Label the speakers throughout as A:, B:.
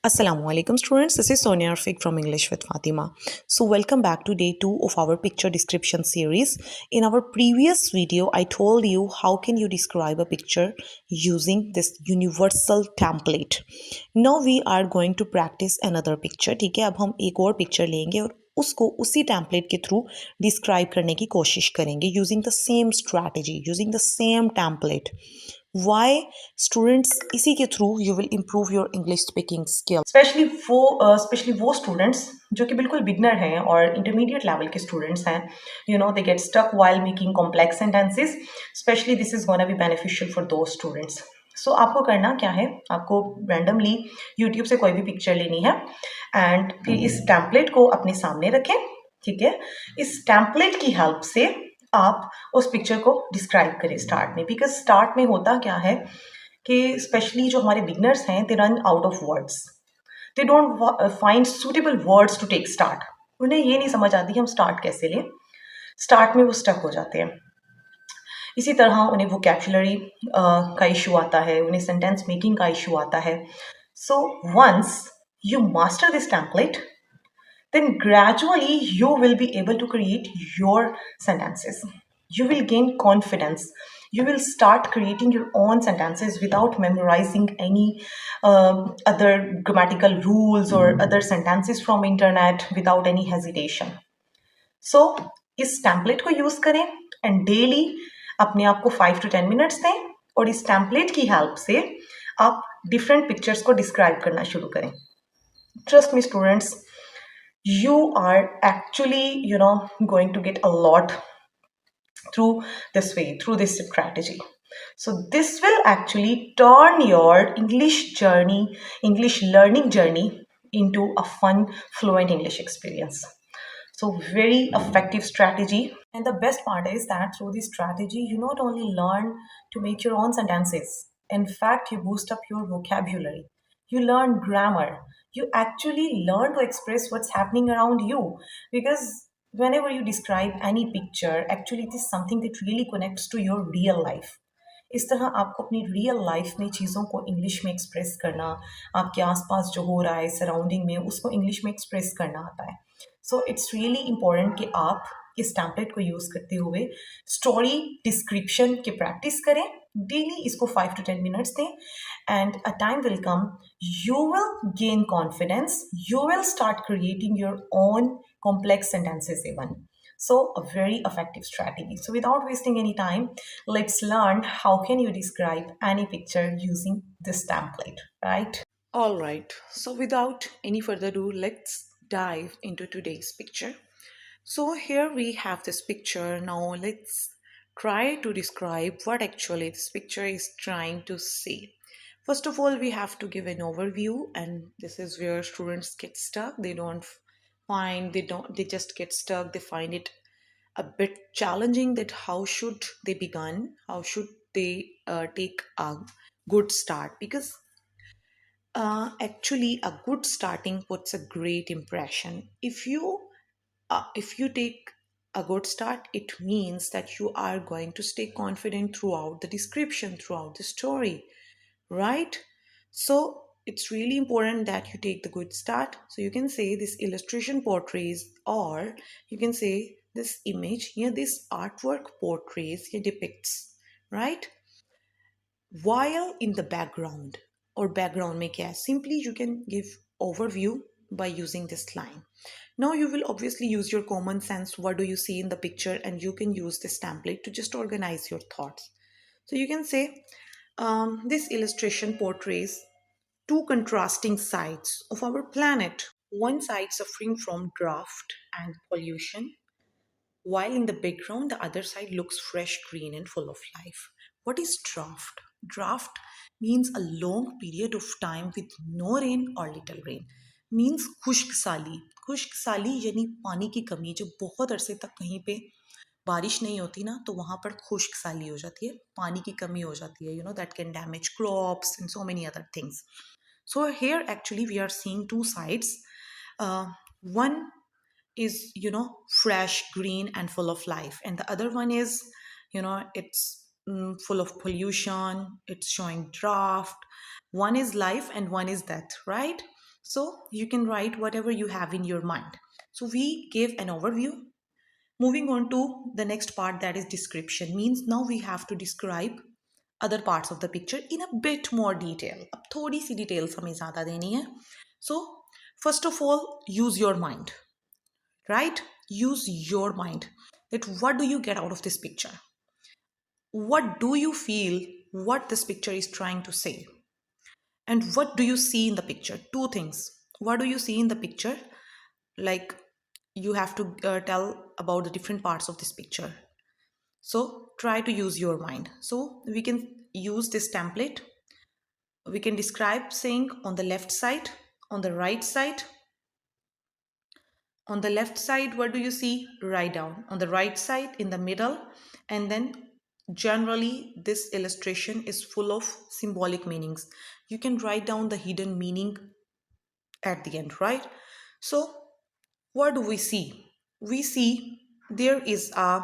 A: Assalamu alaikum students, this is Sonia Arfik from English with Fatima. So welcome back to day 2 of our picture description series. In our previous video, I told you how can you describe a picture using this universal template. Now we are going to practice another picture. ठीक है, अब हम एक और picture लेंगे और उसको उसी template के through describe करने की कोशिश करेंगे using the same strategy, using the same template. Why students इसी के through you will improve your English speaking skill. Specially वो स्टूडेंट्स जो कि बिल्कुल बिगनर हैं और इंटरमीडिएट लेवल के स्टूडेंट्स हैं, they get stuck while making complex sentences. Specially this is gonna be beneficial for those students. So आपको करना क्या है, आपको रैंडमली यूट्यूब से कोई भी पिक्चर लेनी है एंड फिर इस टेम्पलेट को अपने सामने रखें. ठीक है, इस टेम्पलेट की हेल्प से आप उस पिक्चर को डिस्क्राइब करें स्टार्ट में. बिकॉज स्टार्ट में होता क्या है कि स्पेशली जो हमारे बिगनर्स हैं, they run out of words. They don't find suitable words to take start. उन्हें ये नहीं समझ आती हम स्टार्ट कैसे लें. स्टार्ट में वो स्टक हो जाते हैं. इसी तरह उन्हें वोकैबुलरी का इशू आता है, उन्हें सेंटेंस मेकिंग का इशू आता है. So once you master this template, then gradually you will be able to create your sentences. You will gain confidence. You will start creating your own sentences without memorizing any other grammatical rules or other sentences from internet without any hesitation. So इस template को use करें and daily अपने आप को 5 to 10 minutes दें और इस template की help से आप different pictures को describe करना शुरू करें. Trust me students, you are actually going to get a lot through this way, through this strategy. So this will actually turn your English learning journey into a fun, fluent English experience. So very effective strategy. And the best part is that through this strategy, you not only learn to make your own sentences, in fact, you boost up your vocabulary. You learn grammar. You actually learn to express what's happening around you. Because whenever you describe any picture, actually it is something that really connects to your real life. इस तरह आपको अपनी real life में चीज़ों को English में express करना, आपके आसपास जो हो रहा है सराउंडिंग में, उसको इंग्लिश में एक्सप्रेस करना आता है. सो इट्स रियली इम्पोर्टेंट कि आप इस टेम्पलेट को यूज़ करते हुए स्टोरी डिस्क्रिप्शन की प्रैक्टिस करें. डेली इसको 5 to 10 minutes दें and a time will come, you will gain confidence, you will start creating your own complex sentences even. So a very effective strategy. So without wasting any time, let's learn how can you describe any picture using this template, right? All right. So without any further ado, let's dive into today's picture. So here we have this picture. Now let's try to describe what actually this picture is trying to say. First of all, we have to give an overview, and this is where students get stuck. They just get stuck. They find it a bit challenging that how should they begin, how should they take a good start, because actually a good starting puts a great impression. If you take a good start, it means that you are going to stay confident throughout the description, throughout the story, right? So it's really important that you take the good start. So you can say this illustration portrays, or you can say this image here, this artwork portrays, here depicts, right? While in the background, or background make as simply you can give overview by using this line. Now you will obviously use your common sense. What do you see in the picture? And you can use this template to just organize your thoughts. So you can say this illustration portrays two contrasting sides of our planet. One side suffering from drought and pollution, while in the background, the other side looks fresh, green, and full of life. What is drought? Drought means a long period of time with no rain or little rain. Means खुश्क साली. खुश्क साली यानी पानी की कमी. जब बहुत अरसे तक कहीं पे बारिश नहीं होती ना, तो वहाँ पर खुश्क साली हो जाती है, पानी की कमी हो जाती है. That can damage crops and so many other things. So here actually we are seeing two sides. One is fresh, green, and full of life, and the other one is it's full of pollution, it's showing draft. One is life and one is death, right? So you can write whatever you have in your mind. So we gave an overview. Moving on to the next part, that is description, means now we have to describe other parts of the picture in a bit more detail. अब थोड़ी सी details हमें ज़्यादा देनी है. So first of all, use your mind, right? Use your mind. That what do you get out of this picture? What do you feel what this picture is trying to say? And what do you see in the picture? Two things. What do you see in the picture? Like, you have to tell about the different parts of this picture. So try to use your mind. So we can use this template. We can describe saying on the left side, on the right side. On the left side, what do you see? Write down. On the right side, in the middle, and then generally this illustration is full of symbolic meanings. You can write down the hidden meaning at the end, right? So what do we see? We see there is a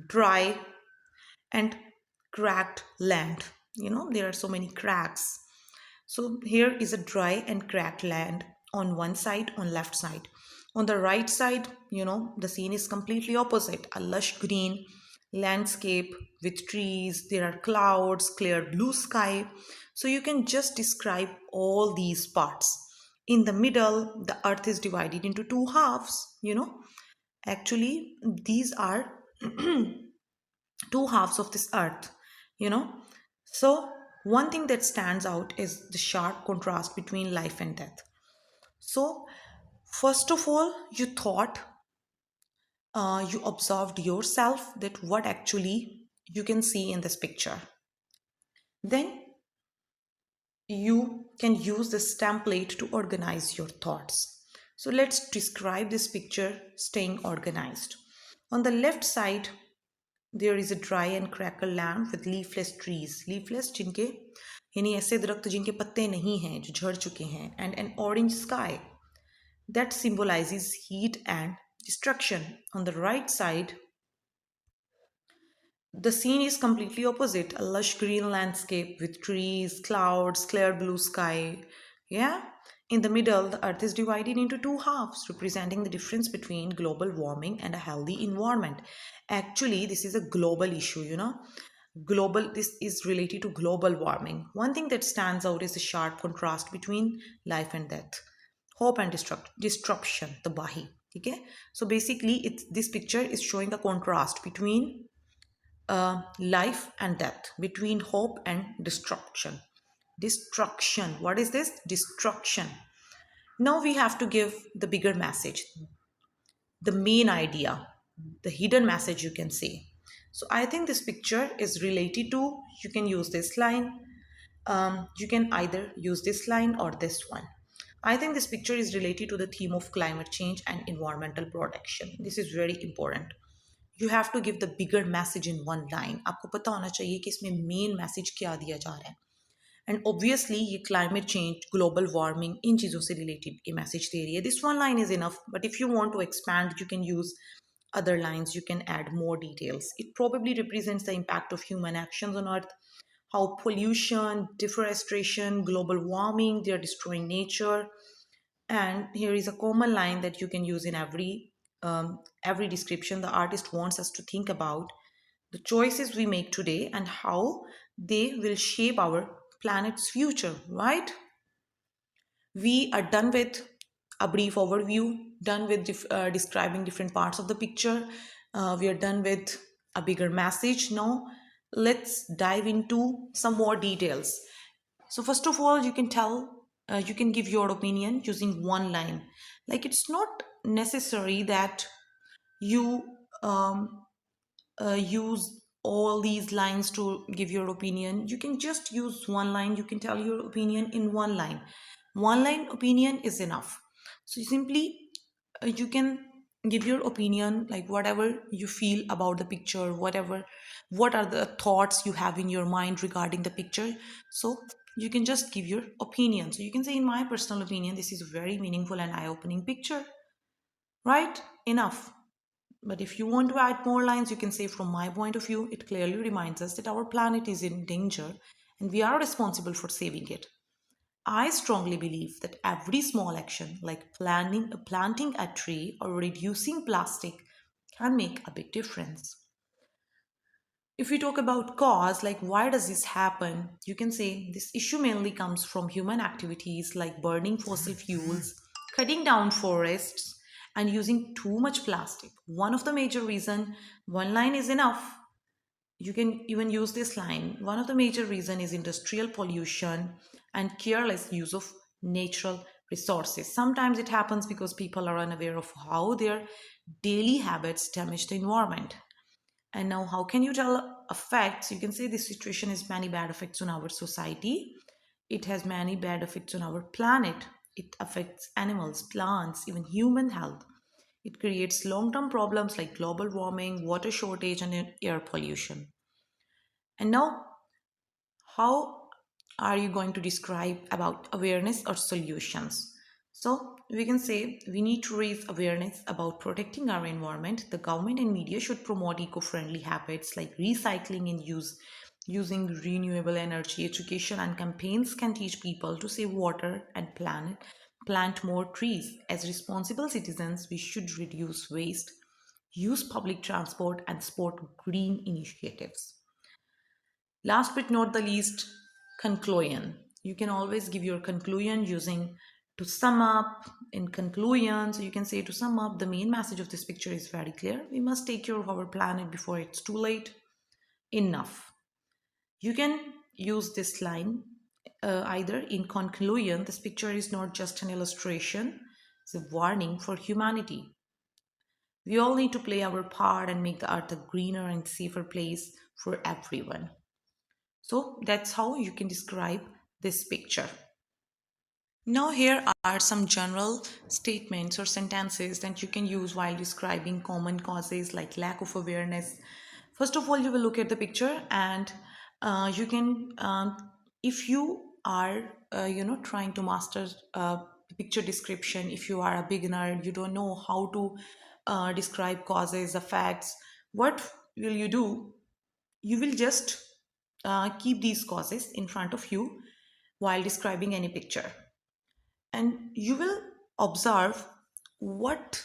A: dry and cracked land. There are so many cracks. So here is a dry and cracked land on one side, on left side. On the right side, the scene is completely opposite. A lush green landscape with trees, there are clouds, clear blue sky. So you can just describe all these parts. In the middle, the earth is divided into two halves. Actually, these are two halves of this earth, you know. So one thing that stands out is the sharp contrast between life and death. So first of all, you observed yourself, that what actually you can see in this picture. Then you can use this template to organize your thoughts. So let's describe this picture staying organized. On the left side, there is a dry and crackle land with leafless trees. Leafless जिनके यानी ऐसे दरख्त जिनके पत्ते नहीं हैं, जो झड़ चुके हैं, and an orange sky that symbolizes heat and destruction. On the right side, the scene is completely opposite. A lush green landscape with trees, clouds, clear blue sky. Yeah. In the middle, the earth is divided into two halves, representing the difference between global warming and a healthy environment. Actually, this is a global issue. This is related to global warming. One thing that stands out is the sharp contrast between life and death, hope and destruction, the bahi. Okay? So basically, this picture is showing a contrast between life and death, between hope and destruction. Destruction. What is this? Destruction. Now we have to give the bigger message, the main idea, the hidden message, you can say. So I think this picture is related to, you can use this line. You can either use this line or this one. I think this picture is related to the theme of climate change and environmental protection. This is very important. You have to give the bigger message in one line. आपको पता होना चाहिए कि इसमें main message क्या दिया जा रहा है. And obviously ये climate change, global warming, इन चीज़ों से related ये message दे रही है. This one line is enough, but if you want to expand, you can use other lines. You can add more details. It probably represents the impact of human actions on Earth, how pollution, deforestation, global warming, they are destroying nature. And here is a common line that you can use in every description. The artist wants us to think about the choices we make today and how they will shape our planet's future, right? We are done with a brief overview, done with describing different parts of the picture. We are done with a bigger message. Now, let's dive into some more details. So first of all, you can give your opinion using one line. Like, it's not necessary that you use all these lines to give your opinion. You can just use one line. You can tell your opinion in one line. One line opinion is enough. So simply, you can give your opinion, like whatever you feel about the picture, what are the thoughts you have in your mind regarding the picture. So you can just give your opinion. So you can say, in my personal opinion, this is a very meaningful and eye-opening picture, right? Enough. But if you want to add more lines, you can say, from my point of view, it clearly reminds us that our planet is in danger and we are responsible for saving it. I strongly believe that every small action, like planting a tree or reducing plastic, can make a big difference. If we talk about cause, like why does this happen, you can say this issue mainly comes from human activities like burning fossil fuels, cutting down forests, and using too much plastic. One of the major reason, one line is enough. You can even use this line. One of the major reason is industrial pollution and careless use of natural resources. Sometimes it happens because people are unaware of how their daily habits damage the environment. And now, how can you tell effects? You can say this situation has many bad effects on our society. It has many bad effects on our planet. It affects animals, plants, even human health. It creates long term problems like global warming, water shortage, and air pollution. And now, how are you going to describe about awareness or solutions? So we can say we need to raise awareness about protecting our environment. The government and media should promote eco-friendly habits like recycling and using renewable energy. Education and campaigns can teach people to save water and plant more trees. As responsible citizens, we should reduce waste, use public transport, and support green initiatives. Last but not the least, conclusion. You can always give your conclusion using to sum up. In conclusion, so you can say to sum up, the main message of this picture is very clear. We must take care of our planet before it's too late. Enough. You can use this line either in conclusion. This picture is not just an illustration, it's a warning for humanity. We all need to play our part and make the earth a greener and safer place for everyone. So that's how you can describe this picture. Now, here are some general statements or sentences that you can use while describing common causes like lack of awareness. First of all, you will look at the picture and you can, if you are, trying to master picture description, if you are a beginner, you don't know how to describe causes, effects, what will you do? You will just keep these causes in front of you while describing any picture, and you will observe what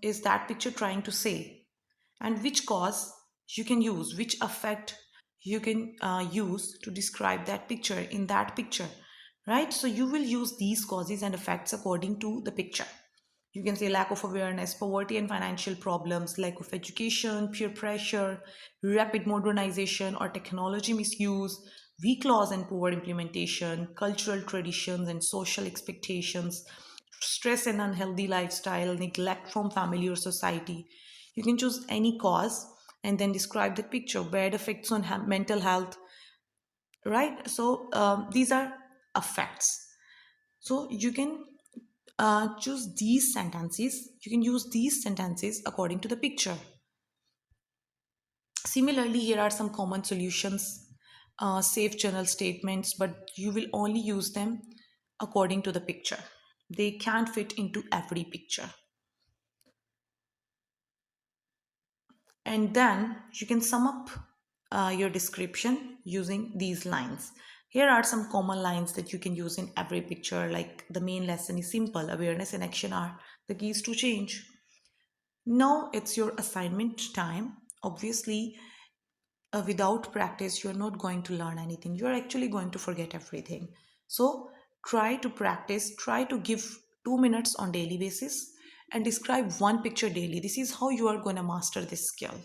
A: is that picture trying to say, and which cause you can use, which effect you can use to describe that picture in that picture, right? So you will use these causes and effects according to the picture. You can say lack of awareness, poverty and financial problems, lack of education, peer pressure, rapid modernization or technology misuse, weak laws and poor implementation, cultural traditions and social expectations, stress and unhealthy lifestyle, neglect from family or society. You can choose any cause and then describe the picture, bad effects on mental health, right? So these are effects. So you can choose these sentences. You can use these sentences according to the picture. Similarly, here are some common solutions, safe journal statements, but you will only use them according to the picture. They can't fit into every picture. And then you can sum up your description using these lines. Here are some common lines that you can use in every picture, like the main lesson is simple, awareness and action are the keys to change. Now it's your assignment time. Obviously, without practice, you're not going to learn anything. You're actually going to forget everything. So try to practice, try to give 2 minutes on daily basis and describe one picture daily. This is how you are going to master this skill.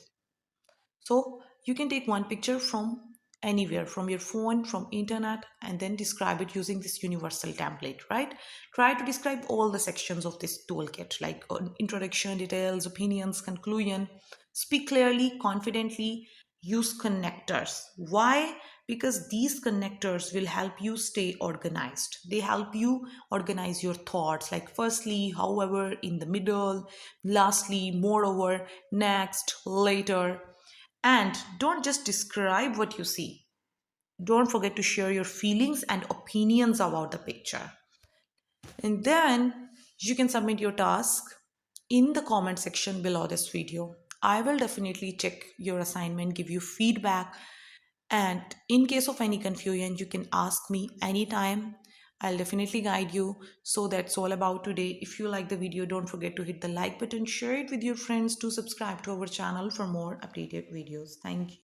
A: So you can take one picture from anywhere, from your phone, from internet, and then describe it using this universal template, right? Try to describe all the sections of this toolkit, like introduction, details, opinions, conclusion. Speak clearly, confidently, use connectors. Why? Because these connectors will help you stay organized. They help you organize your thoughts, like firstly, however, in the middle, lastly, moreover, next, later. And don't just describe what you see. Don't forget to share your feelings and opinions about the picture. And then you can submit your task in the comment section below this video. I will definitely check your assignment, give you feedback, And in case of any confusion, you can ask me anytime. I'll definitely guide you. So that's all about today. If you like the video, don't forget to hit the like button, share it with your friends, to subscribe to our channel for more updated videos. Thank you.